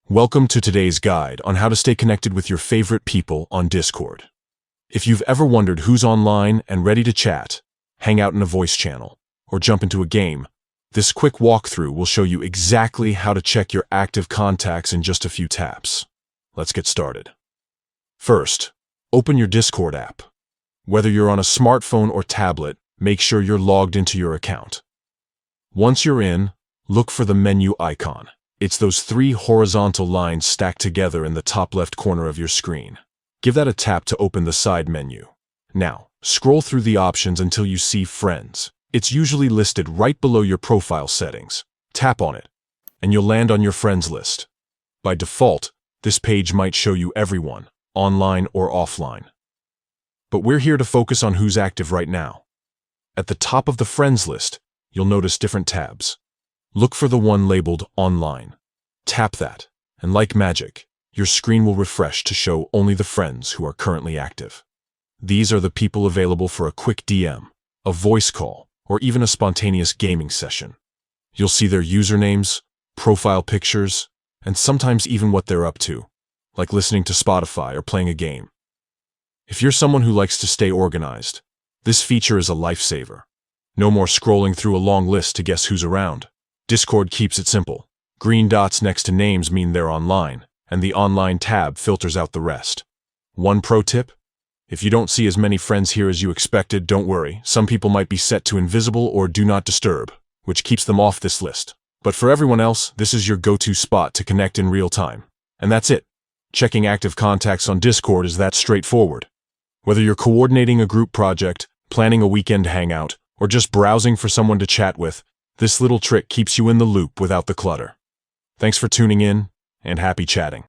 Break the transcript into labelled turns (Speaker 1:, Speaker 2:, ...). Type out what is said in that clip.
Speaker 1: Welcome to today's guide on how to stay connected with your favorite people on Discord. If you've ever wondered who's online and ready to chat, hang out in a voice channel, or jump into a game, this quick walkthrough will show you exactly how to check your active contacts in just a few taps. Let's get started. First, open your Discord app. Whether you're on a smartphone or tablet, make sure you're logged into your account. Once you're in, look for the menu icon. It's those three horizontal lines stacked together in the top left corner of your screen. Give that a tap to open the side menu. Now, scroll through the options until you see Friends. It's usually listed right below your profile settings. Tap on it, and you'll land on your friends list. By default, this page might show you everyone, online or offline. But we're here to focus on who's active right now. At the top of the friends list, you'll notice different tabs. Look for the one labeled Online. Tap that, and like magic, your screen will refresh to show only the friends who are currently active. These are the people available for a quick DM, a voice call, or even a spontaneous gaming session. You'll see their usernames, profile pictures, and sometimes even what they're up to, like listening to Spotify or playing a game. If you're someone who likes to stay organized, this feature is a lifesaver. No more scrolling through a long list to guess who's around. Discord keeps it simple. Green dots next to names mean they're online, and the online tab filters out the rest. One pro tip: if you don't see as many friends here as you expected, don't worry. Some people might be set to invisible or do not disturb, which keeps them off this list. But for everyone else, this is your go-to spot to connect in real time. And that's it. Checking active contacts on Discord is that straightforward. Whether you're coordinating a group project, planning a weekend hangout, or just browsing for someone to chat with, this little trick keeps you in the loop without the clutter. Thanks for tuning in, and happy chatting.